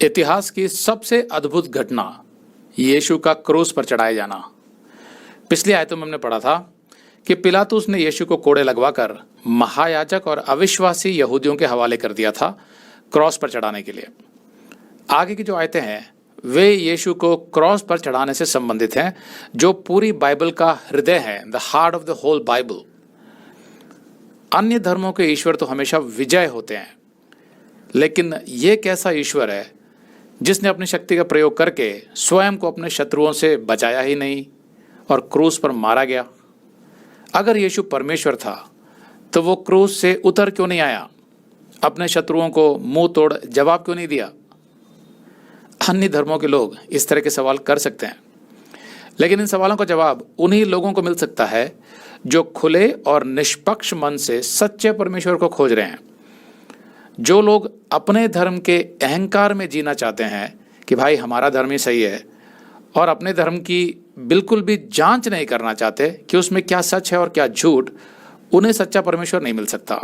इतिहास की सबसे अद्भुत घटना यीशु का क्रूस पर चढ़ाया जाना। पिछली आयतों में हमने पढ़ा था कि पिलातुस ने यीशु को कोड़े लगवाकर महायाजक और अविश्वासी यहूदियों के हवाले कर दिया था क्रॉस पर चढ़ाने के लिए। आगे की जो आयतें हैं वे यीशु को क्रॉस पर चढ़ाने से संबंधित हैं, जो पूरी बाइबल का हृदय है, the heart of the whole Bible. अन्य धर्मों के ईश्वर तो हमेशा विजय होते हैं, लेकिन ये कैसा ईश्वर है जिसने अपनी शक्ति का प्रयोग करके स्वयं को अपने शत्रुओं से बचाया ही नहीं और क्रूस पर मारा गया। अगर यीशु परमेश्वर था तो वो क्रूस से उतर क्यों नहीं आया? अपने शत्रुओं को मुंह तोड़ जवाब क्यों नहीं दिया? अन्य धर्मों के लोग इस तरह के सवाल कर सकते हैं, लेकिन इन सवालों का जवाब उन्हीं लोगों को मिल सकता है जो खुले और निष्पक्ष मन से सच्चे परमेश्वर को खोज रहे हैं। जो लोग अपने धर्म के अहंकार में जीना चाहते हैं कि भाई हमारा धर्म ही सही है, और अपने धर्म की बिल्कुल भी जांच नहीं करना चाहते कि उसमें क्या सच है और क्या झूठ, उन्हें सच्चा परमेश्वर नहीं मिल सकता,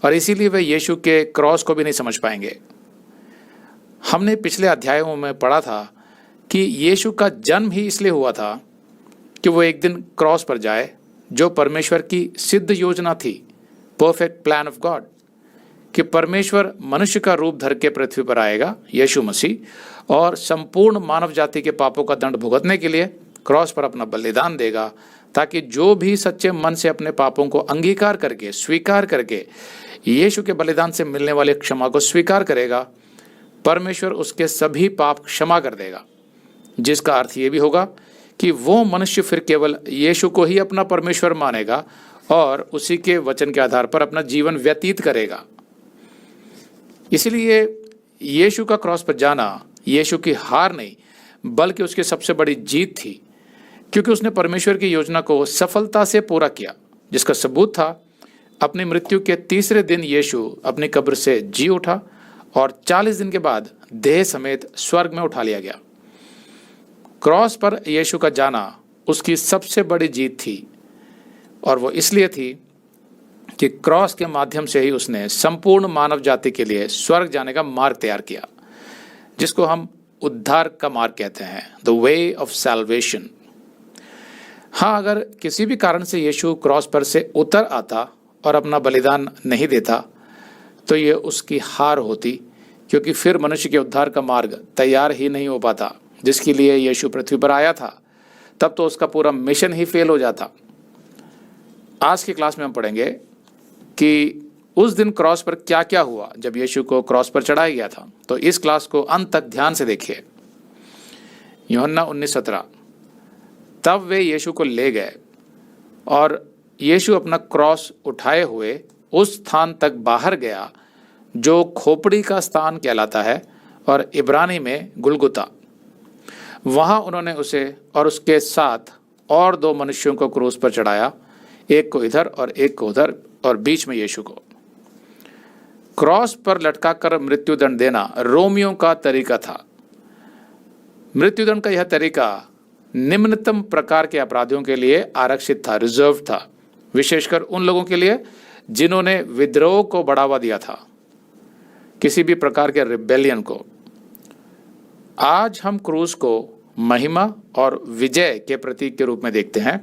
और इसीलिए वे यीशु के क्रॉस को भी नहीं समझ पाएंगे। हमने पिछले अध्यायों में पढ़ा था कि यीशु का जन्म ही इसलिए हुआ था कि वो एक दिन क्रॉस पर जाए, जो परमेश्वर की सिद्ध योजना थी, परफेक्ट प्लान ऑफ गॉड, कि परमेश्वर मनुष्य का रूप धर के पृथ्वी पर आएगा, यीशु मसीह, और संपूर्ण मानव जाति के पापों का दंड भुगतने के लिए क्रॉस पर अपना बलिदान देगा, ताकि जो भी सच्चे मन से अपने पापों को अंगीकार करके, स्वीकार करके यीशु के बलिदान से मिलने वाले क्षमा को स्वीकार करेगा, परमेश्वर उसके सभी पाप क्षमा कर देगा। जिसका अर्थ ये भी होगा कि वो मनुष्य फिर केवल यीशु को ही अपना परमेश्वर मानेगा और उसी के वचन के आधार पर अपना जीवन व्यतीत करेगा। इसलिए यीशु का क्रॉस पर जाना यीशु की हार नहीं, बल्कि उसकी सबसे बड़ी जीत थी, क्योंकि उसने परमेश्वर की योजना को सफलता से पूरा किया, जिसका सबूत था अपनी मृत्यु के तीसरे दिन यीशु अपनी कब्र से जी उठा और 40 दिन के बाद देह समेत स्वर्ग में उठा लिया गया। क्रॉस पर यीशु का जाना उसकी सबसे बड़ी जीत थी, और वो इसलिए थी कि क्रॉस के माध्यम से ही उसने संपूर्ण मानव जाति के लिए स्वर्ग जाने का मार्ग तैयार किया, जिसको हम उद्धार का मार्ग कहते हैं, द वे ऑफ सैल्वेशन। हाँ, अगर किसी भी कारण से यीशु क्रॉस पर से उतर आता और अपना बलिदान नहीं देता तो ये उसकी हार होती, क्योंकि फिर मनुष्य के उद्धार का मार्ग तैयार ही नहीं हो पाता जिसके लिए यीशु पृथ्वी पर आया था। तब तो उसका पूरा मिशन ही फेल हो जाता। आज की क्लास में हम पढ़ेंगे कि उस दिन क्रॉस पर क्या क्या हुआ जब यीशु को क्रॉस पर चढ़ाया गया था। तो इस क्लास को अंत तक ध्यान से देखिए। यूहन्ना 19:17। तब वे यीशु को ले गए और यीशु अपना क्रॉस उठाए हुए उस स्थान तक बाहर गया जो खोपड़ी का स्थान कहलाता है, और इब्रानी में गुलगुता। वहां उन्होंने उसे और उसके साथ और 2 मनुष्यों को क्रूस पर चढ़ाया, एक को इधर और एक को उधर, और बीच में यीशु को। क्रॉस पर लटकाकर मृत्युदंड देना रोमियों का तरीका था। मृत्युदंड का यह तरीका निम्नतम प्रकार के अपराधियों के लिए आरक्षित था, रिजर्व था, विशेषकर उन लोगों के लिए जिन्होंने विद्रोह को बढ़ावा दिया था, किसी भी प्रकार के रिबेलियन को। आज हम क्रूस को महिमा और विजय के प्रतीक के रूप में देखते हैं,